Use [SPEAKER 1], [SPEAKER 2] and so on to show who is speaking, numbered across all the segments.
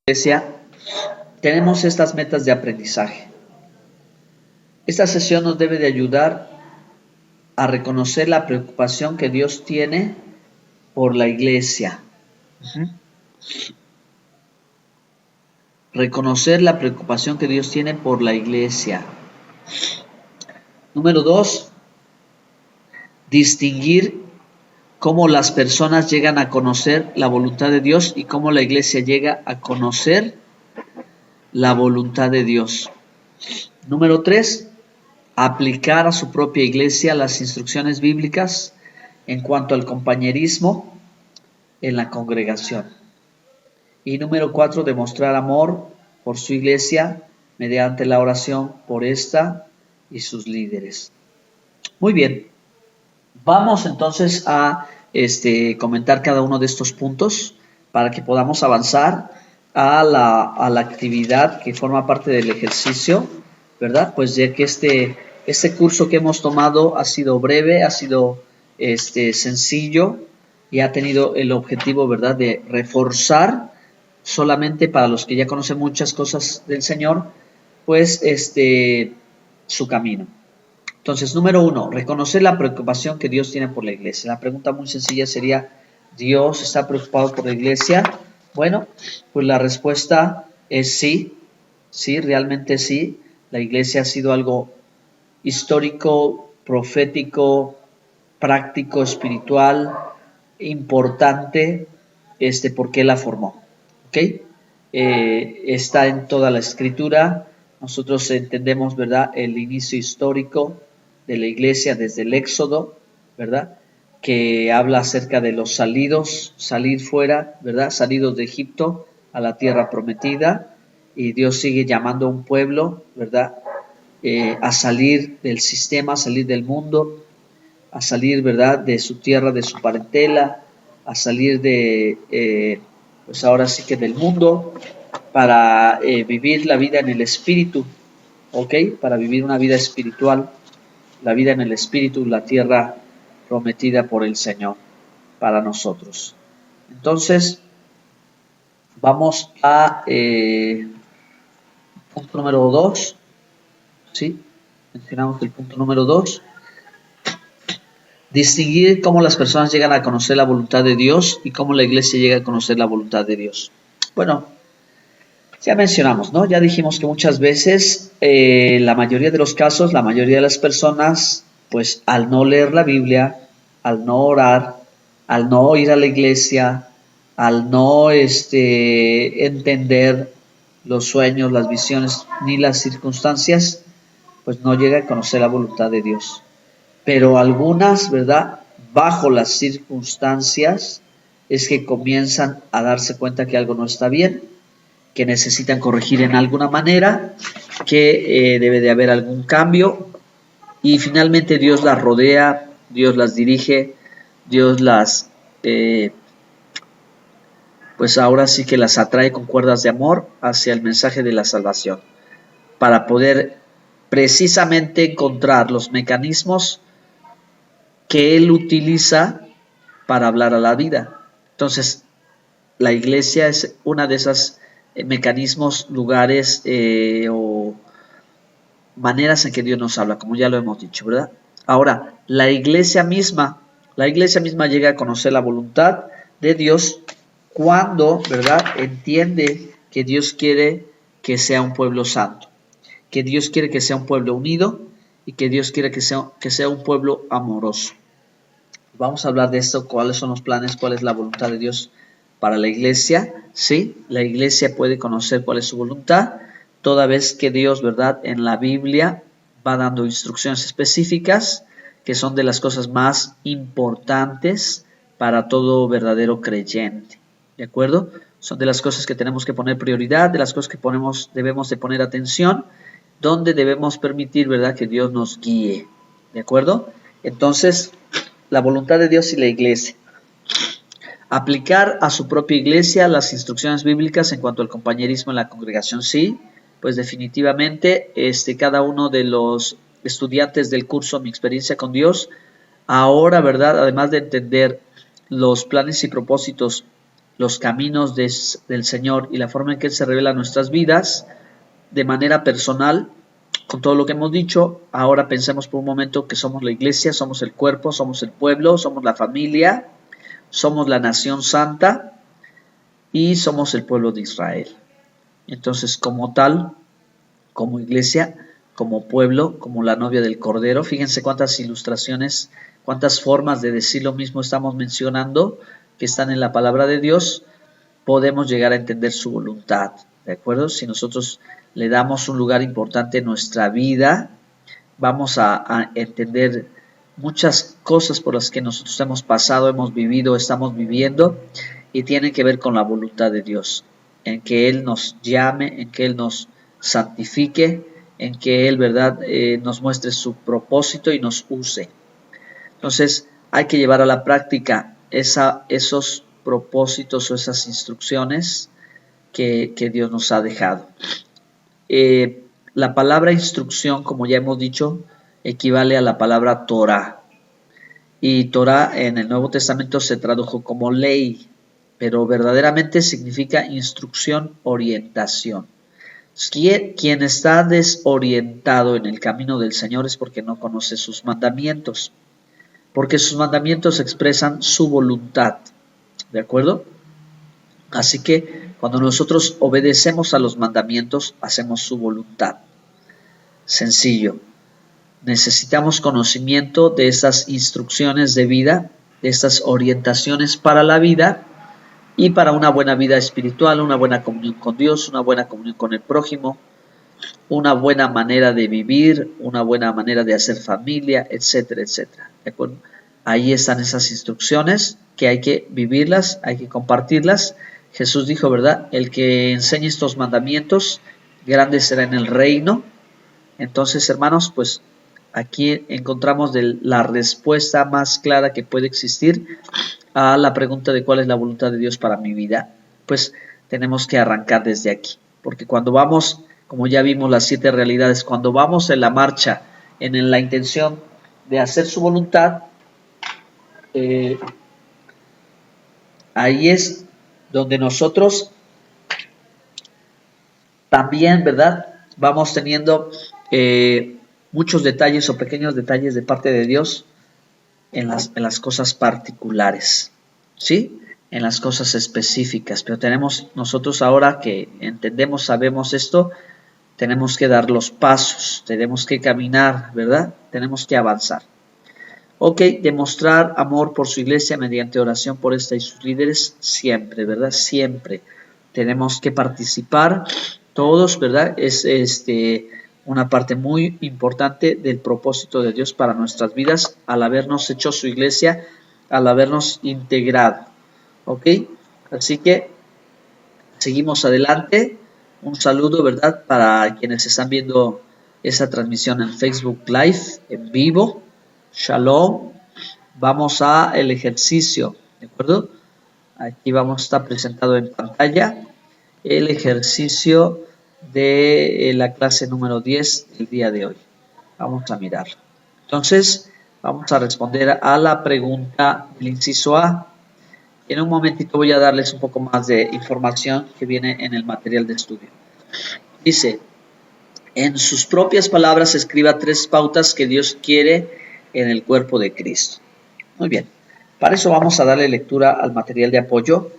[SPEAKER 1] Iglesia, tenemos estas metas de aprendizaje. Esta sesión nos debe de ayudar a reconocer la preocupación que Dios tiene por la iglesia. Reconocer la preocupación que Dios tiene por la iglesia. Número 2, distinguir cómo las personas llegan a conocer la voluntad de Dios y cómo la iglesia llega a conocer la voluntad de Dios. Número 3, aplicar a su propia iglesia las instrucciones bíblicas en cuanto al compañerismo en la congregación. Y número 4, demostrar amor por su iglesia mediante la oración por esta y sus líderes. Muy bien, vamos entonces a comentar cada uno de estos puntos para que podamos avanzar a la actividad que forma parte del ejercicio, ¿verdad? Pues ya que este curso que hemos tomado ha sido breve, ha sido sencillo y ha tenido el objetivo, ¿verdad?, de reforzar solamente para los que ya conocen muchas cosas del Señor, pues su camino. Entonces, número 1, reconocer la preocupación que Dios tiene por la iglesia. La pregunta muy sencilla sería, ¿Dios está preocupado por la iglesia? Bueno, pues la respuesta es sí, realmente sí. La iglesia ha sido algo histórico, profético, práctico, espiritual, importante, porque Él la formó. ¿Ok? Está en toda la escritura. Nosotros entendemos, ¿verdad?, el inicio histórico de la iglesia desde el Éxodo, ¿verdad?, que habla acerca de los salir fuera, ¿verdad?, salidos de Egipto a la tierra prometida, y Dios sigue llamando a un pueblo, ¿verdad?, a salir del sistema, a salir del mundo, a salir, ¿verdad?, de su tierra, de su parentela, a salir de, pues ahora sí que del mundo, para vivir la vida en el Espíritu, ¿ok? Para vivir una vida espiritual, la vida en el Espíritu, la tierra prometida por el Señor para nosotros. Entonces, vamos a punto número 2, ¿sí? Mencionamos el punto número 2. Distinguir cómo las personas llegan a conocer la voluntad de Dios y cómo la iglesia llega a conocer la voluntad de Dios. Bueno, ya mencionamos, ¿no? Ya dijimos que muchas veces, la mayoría de los casos, la mayoría de las personas, pues al no leer la Biblia, al no orar, al no ir a la iglesia, al no entender los sueños, las visiones ni las circunstancias, pues no llega a conocer la voluntad de Dios. Pero algunas, ¿verdad?, bajo las circunstancias, es que comienzan a darse cuenta que algo no está bien, que necesitan corregir en alguna manera, que debe de haber algún cambio, y finalmente Dios las rodea, Dios las dirige, Dios las, pues ahora sí que las atrae con cuerdas de amor hacia el mensaje de la salvación, para poder precisamente encontrar los mecanismos que Él utiliza para hablar a la vida. Entonces, la iglesia es una de esas mecanismos, lugares o maneras en que Dios nos habla, como ya lo hemos dicho, ¿verdad? Ahora, la iglesia misma llega a conocer la voluntad de Dios cuando, ¿verdad?, entiende que Dios quiere que sea un pueblo santo, que Dios quiere que sea un pueblo unido y que Dios quiere que sea un pueblo amoroso. Vamos a hablar de esto, cuáles son los planes, cuál es la voluntad de Dios para la iglesia. Sí, la iglesia puede conocer cuál es su voluntad, toda vez que Dios, ¿verdad?, en la Biblia va dando instrucciones específicas que son de las cosas más importantes para todo verdadero creyente. ¿De acuerdo? Son de las cosas que tenemos que poner prioridad, de las cosas que debemos de poner atención, donde debemos permitir, ¿verdad?, que Dios nos guíe. ¿De acuerdo? Entonces, la voluntad de Dios y la iglesia. Aplicar a su propia iglesia las instrucciones bíblicas en cuanto al compañerismo en la congregación, sí, pues definitivamente cada uno de los estudiantes del curso Mi Experiencia con Dios, ahora, ¿verdad?, además de entender los planes y propósitos los caminos del Señor y la forma en que Él se revela en nuestras vidas de manera personal, con todo lo que hemos dicho. Ahora pensemos por un momento que somos la iglesia, somos el cuerpo, somos el pueblo, somos la familia, somos la nación santa y somos el pueblo de Israel. Entonces, como tal, como iglesia, como pueblo, como la novia del Cordero, fíjense cuántas ilustraciones, cuántas formas de decir lo mismo estamos mencionando que están en la palabra de Dios. Podemos llegar a entender su voluntad, ¿de acuerdo? Si nosotros le damos un lugar importante en nuestra vida, vamos a entender muchas cosas por las que nosotros hemos pasado, hemos vivido, estamos viviendo, y tienen que ver con la voluntad de Dios, en que Él nos llame, en que Él nos santifique, en que Él, ¿verdad?, nos muestre su propósito y nos use. Entonces, hay que llevar a la práctica esos propósitos o esas instrucciones que Dios nos ha dejado. La palabra instrucción, como ya hemos dicho, equivale a la palabra Torah. Y Torah en el Nuevo Testamento se tradujo como ley, pero verdaderamente significa instrucción, orientación. Quien está desorientado en el camino del Señor es porque no conoce sus mandamientos, porque sus mandamientos expresan su voluntad, ¿de acuerdo? Así que cuando nosotros obedecemos a los mandamientos, hacemos su voluntad. Sencillo. Necesitamos conocimiento de estas instrucciones de vida, de estas orientaciones para la vida y para una buena vida espiritual, una buena comunión con Dios, una buena comunión con el prójimo, una buena manera de vivir, una buena manera de hacer familia, etcétera, etcétera. ¿De acuerdo? Ahí están esas instrucciones que hay que vivirlas, hay que compartirlas. Jesús dijo, ¿verdad? El que enseñe estos mandamientos, grande será en el reino. Entonces, hermanos, pues aquí encontramos la respuesta más clara que puede existir a la pregunta de cuál es la voluntad de Dios para mi vida. Pues tenemos que arrancar desde aquí, porque cuando vamos, como ya vimos las 7 realidades, cuando vamos en la marcha, en la intención de hacer su voluntad, ahí es donde nosotros también, ¿verdad?, vamos teniendo muchos detalles o pequeños detalles de parte de Dios en las cosas particulares, ¿sí? En las cosas específicas. Pero tenemos nosotros, ahora que entendemos, sabemos esto, tenemos que dar los pasos, tenemos que caminar, ¿verdad? Tenemos que avanzar. Ok, demostrar amor por su iglesia mediante oración por esta y sus líderes, siempre, ¿verdad? Siempre tenemos que participar todos, ¿verdad? Es una parte muy importante del propósito de Dios para nuestras vidas al habernos hecho su iglesia, al habernos integrado. ¿Ok? Así que seguimos adelante. Un saludo, ¿verdad?, para quienes están viendo esa transmisión en Facebook Live, en vivo. Shalom. Vamos al ejercicio, ¿de acuerdo? Aquí vamos a estar presentado en pantalla el ejercicio de la clase número 10 del día de hoy. Vamos a mirarlo. Entonces, vamos a responder a la pregunta del inciso A. En un momentito voy a darles un poco más de información que viene en el material de estudio. Dice, en sus propias palabras escriba 3 pautas que Dios quiere en el cuerpo de Cristo. Muy bien, para eso vamos a darle lectura al material de apoyo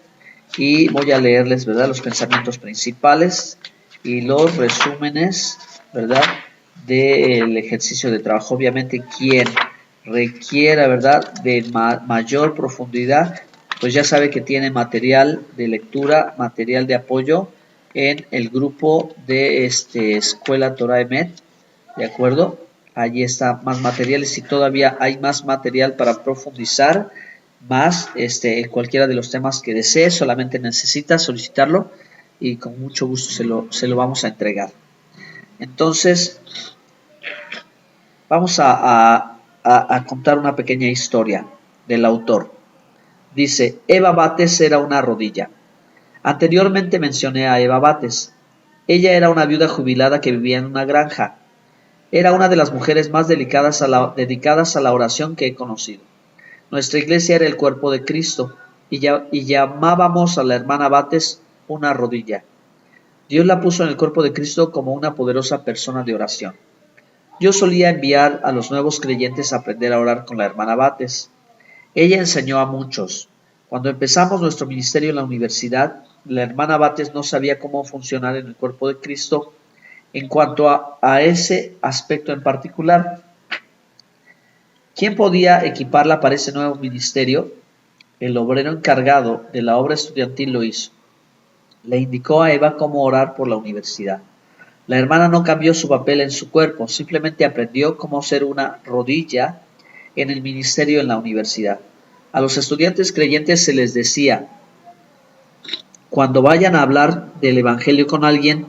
[SPEAKER 1] y voy a leerles, ¿verdad?, los pensamientos principales y los resúmenes, ¿verdad?, del ejercicio de trabajo. Obviamente, quien requiera, ¿verdad?, de mayor profundidad, pues ya sabe que tiene material de lectura, material de apoyo en el grupo de Escuela Torah Emet, ¿de acuerdo? Allí está más materiales y todavía hay más material para profundizar más en cualquiera de los temas que desee. Solamente necesita solicitarlo y con mucho gusto se lo vamos a entregar. Entonces, vamos a contar una pequeña historia del autor. Dice, Eva Bates era una rodilla. Anteriormente mencioné a Eva Bates. Ella era una viuda jubilada que vivía en una granja. Era una de las mujeres más dedicadas a la oración que he conocido. Nuestra iglesia era el cuerpo de Cristo. y llamábamos a la hermana Bates una rodilla. Dios la puso en el cuerpo de Cristo como una poderosa persona de oración. Yo solía enviar a los nuevos creyentes a aprender a orar con la hermana Bates. Ella enseñó a muchos. Cuando empezamos nuestro ministerio en la universidad, la hermana Bates no sabía cómo funcionar en el cuerpo de Cristo en cuanto a ese aspecto en particular. ¿Quién podía equiparla para ese nuevo ministerio? El obrero encargado de la obra estudiantil lo hizo. Le indicó a Eva cómo orar por la universidad. La hermana no cambió su papel en su cuerpo, simplemente aprendió cómo ser una rodilla en el ministerio en la universidad. A los estudiantes creyentes se les decía, cuando vayan a hablar del evangelio con alguien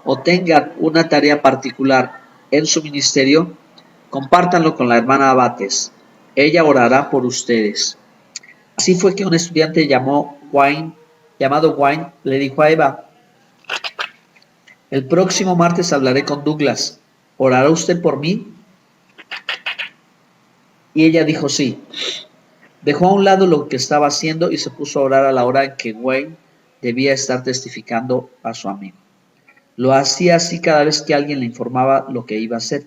[SPEAKER 1] o tengan una tarea particular en su ministerio, compártanlo con la hermana Bates. Ella orará por ustedes. Así fue que un estudiante llamado Wayne le dijo a Eva, el próximo martes hablaré con Douglas. ¿Orará usted por mí? Y ella dijo sí. Dejó a un lado lo que estaba haciendo y se puso a orar a la hora en que Wayne debía estar testificando a su amigo. Lo hacía así cada vez que alguien le informaba lo que iba a hacer.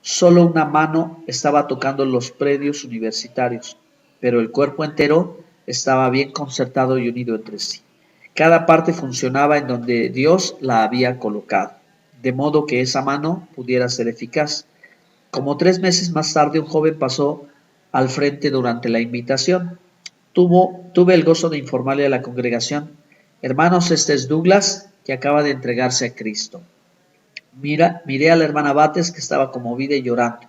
[SPEAKER 1] Solo una mano estaba tocando los predios universitarios, pero el cuerpo entero estaba bien concertado y unido entre sí. Cada parte funcionaba en donde Dios la había colocado, de modo que esa mano pudiera ser eficaz. Como 3 meses más tarde, un joven pasó al frente durante la invitación. Tuve el gozo de informarle a la congregación, hermanos, este es Douglas, que acaba de entregarse a Cristo. Miré a la hermana Bates, que estaba conmovida y llorando.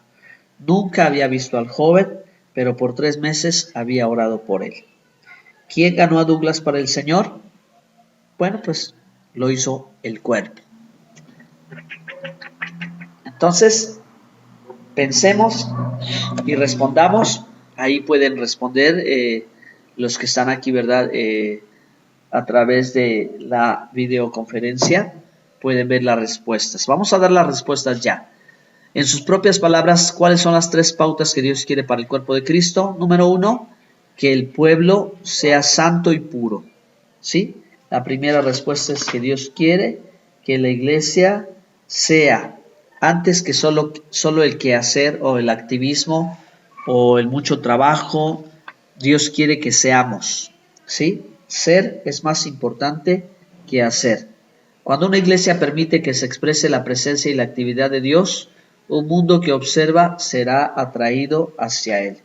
[SPEAKER 1] Nunca había visto al joven, pero por 3 meses había orado por él. ¿Quién ganó a Douglas para el Señor? Bueno, pues lo hizo el cuerpo. Entonces, pensemos y respondamos. Ahí pueden responder los que están aquí, ¿verdad? A través de la videoconferencia pueden ver las respuestas. Vamos a dar las respuestas ya. En sus propias palabras, ¿cuáles son las 3 pautas que Dios quiere para el cuerpo de Cristo? Número 1, que el pueblo sea santo y puro. ¿Sí? La primera respuesta es que Dios quiere que la iglesia sea, antes que solo el quehacer o el activismo o el mucho trabajo, Dios quiere que seamos. ¿Sí? Ser es más importante que hacer. Cuando una iglesia permite que se exprese la presencia y la actividad de Dios, un mundo que observa será atraído hacia Él.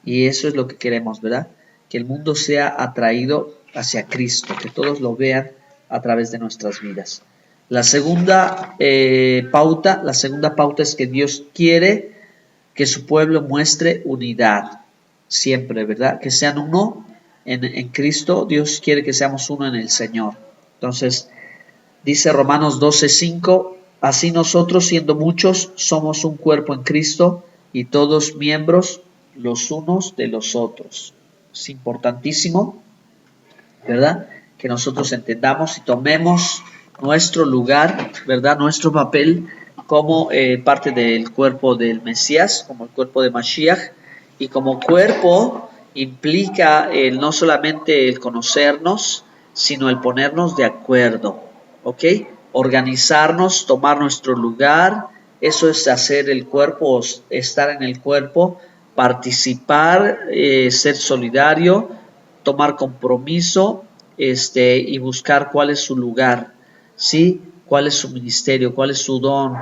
[SPEAKER 1] Y eso es lo que queremos, ¿verdad? Que el mundo sea atraído hacia Cristo, que todos lo vean a través de nuestras vidas. La segunda pauta es que Dios quiere que su pueblo muestre unidad, siempre, ¿verdad? Que sean uno en Cristo. Dios quiere que seamos uno en el Señor. Entonces, dice Romanos 12:5, así nosotros, siendo muchos, somos un cuerpo en Cristo y todos miembros los unos de los otros. Es importantísimo, ¿verdad? Que nosotros entendamos y tomemos nuestro lugar, ¿verdad? Nuestro papel como parte del cuerpo del Mesías, como el cuerpo de Mashiach, y como cuerpo implica no solamente el conocernos, sino el ponernos de acuerdo, ¿ok? Organizarnos, tomar nuestro lugar, eso es hacer el cuerpo, estar en el cuerpo, participar, ser solidario, tomar compromiso, y buscar cuál es su lugar, ¿sí? Cuál es su ministerio, cuál es su don,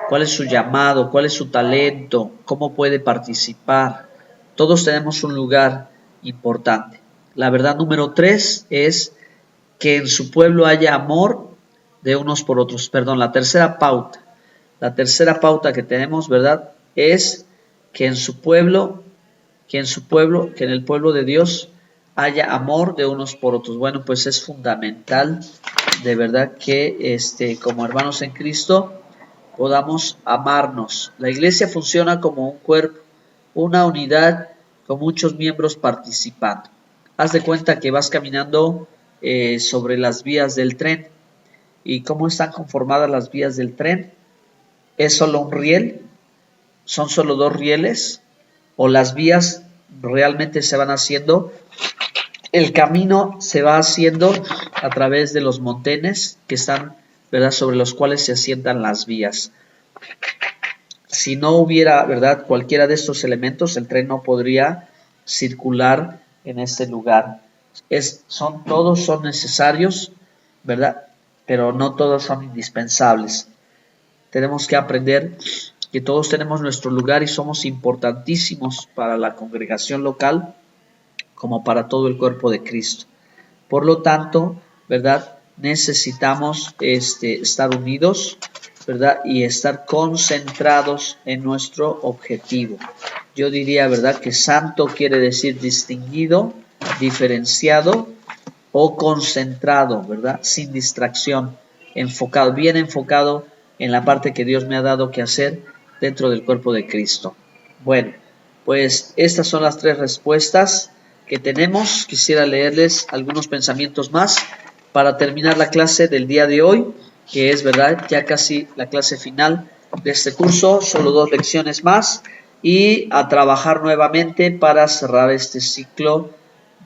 [SPEAKER 1] cuál es su llamado, cuál es su talento, cómo puede participar. Todos tenemos un lugar importante. La verdad número 3 es que en su pueblo haya amor de unos por otros. Perdón, la tercera pauta que tenemos, ¿verdad? Es que en el pueblo de Dios haya amor de unos por otros. Bueno, pues es fundamental, de verdad, que como hermanos en Cristo podamos amarnos. La iglesia funciona como un cuerpo, una unidad con muchos miembros participando. Haz de cuenta que vas caminando sobre las vías del tren. ¿Y cómo están conformadas las vías del tren? ¿Es solo un riel? ¿Son solo 2 rieles? ¿O las vías realmente se van haciendo El camino se va haciendo a través de los montenes que están, ¿verdad?, sobre los cuales se asientan las vías. Si no hubiera, ¿verdad?, cualquiera de estos elementos, el tren no podría circular en este lugar. Todos son necesarios, ¿verdad?, pero no todos son indispensables. Tenemos que aprender que todos tenemos nuestro lugar y somos importantísimos para la congregación local como para todo el cuerpo de Cristo. Por lo tanto, ¿verdad?, necesitamos estar unidos, ¿verdad?, y estar concentrados en nuestro objetivo. Yo diría, ¿verdad?, que santo quiere decir distinguido, diferenciado o concentrado, ¿verdad?, sin distracción, enfocado, bien enfocado en la parte que Dios me ha dado que hacer dentro del cuerpo de Cristo. Bueno, pues estas son las 3 respuestas que tenemos. Quisiera leerles algunos pensamientos más para terminar la clase del día de hoy, que es, ¿verdad?, ya casi la clase final de este curso, solo 2 lecciones más y a trabajar nuevamente para cerrar este ciclo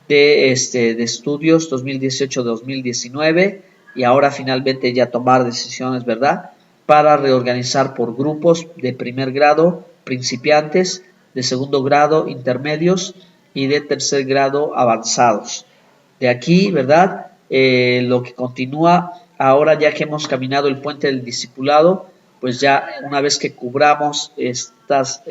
[SPEAKER 1] de estudios 2018-2019 y ahora finalmente ya tomar decisiones, ¿verdad?, para reorganizar por grupos de primer grado, principiantes, de segundo grado, intermedios y de tercer grado, avanzados. De aquí, ¿verdad?, lo que continúa ahora, ya que hemos caminado el puente del discipulado, pues ya una vez que cubramos estas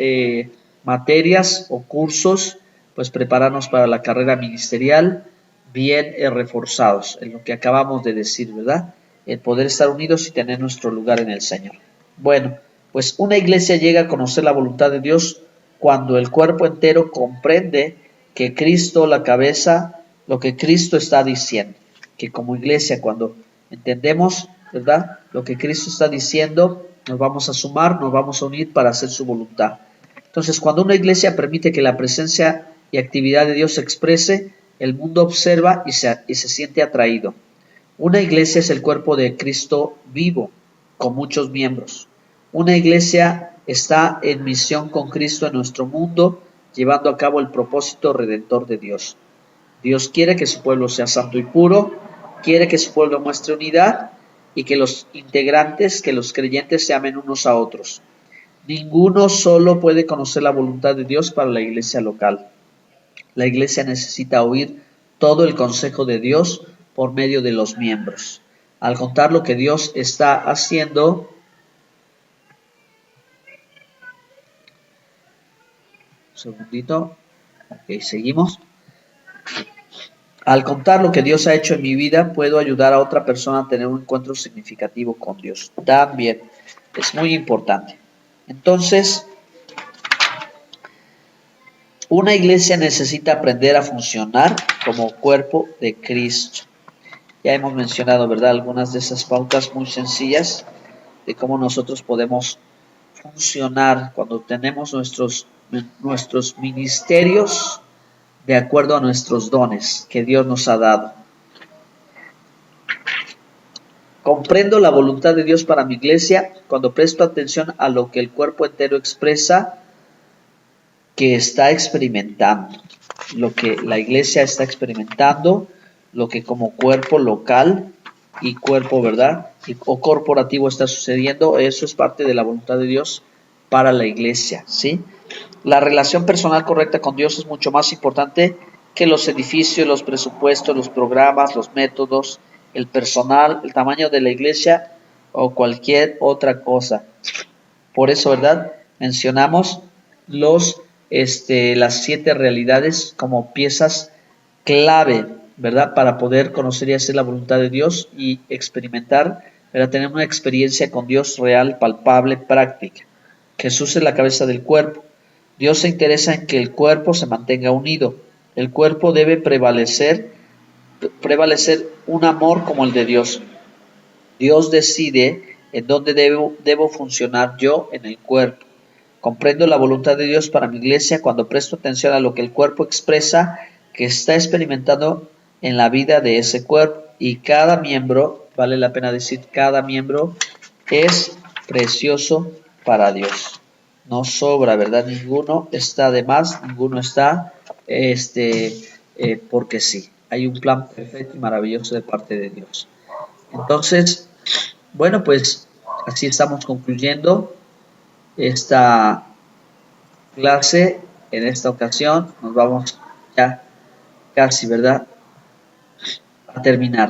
[SPEAKER 1] materias o cursos, pues prepararnos para la carrera ministerial bien reforzados, en lo que acabamos de decir, ¿verdad?, el poder estar unidos y tener nuestro lugar en el Señor. Bueno, pues una iglesia llega a conocer la voluntad de Dios cuando el cuerpo entero comprende que Cristo, la cabeza, lo que Cristo está diciendo, que como iglesia cuando entendemos, ¿verdad?, lo que Cristo está diciendo, nos vamos a sumar, nos vamos a unir para hacer su voluntad. Entonces, cuando una iglesia permite que la presencia y actividad de Dios se exprese, el mundo observa y se siente atraído. Una iglesia es el cuerpo de Cristo vivo, con muchos miembros. Una iglesia está en misión con Cristo en nuestro mundo, llevando a cabo el propósito redentor de Dios. Dios quiere que su pueblo sea santo y puro, quiere que su pueblo muestre unidad y que los integrantes, que los creyentes se amen unos a otros. Ninguno solo puede conocer la voluntad de Dios para la iglesia local. La iglesia necesita oír todo el consejo de Dios por medio de los miembros. Al contar lo que Dios está haciendo, un segundito, ok, seguimos. Al contar lo que Dios ha hecho en mi vida, puedo ayudar a otra persona a tener un encuentro significativo con Dios. También es muy importante. Entonces, una iglesia necesita aprender a funcionar como cuerpo de Cristo. Ya hemos mencionado, ¿verdad?, algunas de esas pautas muy sencillas de cómo nosotros podemos funcionar cuando tenemos nuestros ministerios de acuerdo a nuestros dones que Dios nos ha dado. Comprendo la voluntad de Dios para mi iglesia cuando presto atención a lo que el cuerpo entero expresa que está experimentando, lo que la iglesia está experimentando, lo que como cuerpo local y cuerpo, ¿verdad?, o corporativo está sucediendo. Eso es parte de la voluntad de Dios para la iglesia, ¿sí? La relación personal correcta con Dios es mucho más importante que los edificios, los presupuestos, los programas, los métodos, el personal, el tamaño de la iglesia o cualquier otra cosa. Por eso, ¿verdad?, mencionamos las 7 realidades como piezas clave, ¿verdad?, para poder conocer y hacer la voluntad de Dios y experimentar, ¿verdad?, tener una experiencia con Dios real, palpable, práctica. Jesús es la cabeza del cuerpo. Dios se interesa en que el cuerpo se mantenga unido. El cuerpo debe prevalecer un amor como el de Dios. Dios decide en dónde debo funcionar yo en el cuerpo. Comprendo la voluntad de Dios para mi iglesia cuando presto atención a lo que el cuerpo expresa que está experimentando en la vida de ese cuerpo. Y cada miembro, vale la pena decir, cada miembro es precioso para Dios. No sobra, ¿verdad? Ninguno está de más, ninguno está porque sí. hay un plan perfecto y maravilloso de parte de Dios. Entonces, bueno, pues así estamos concluyendo esta clase en esta ocasión. Nos vamos ya casi, ¿verdad?, a terminar.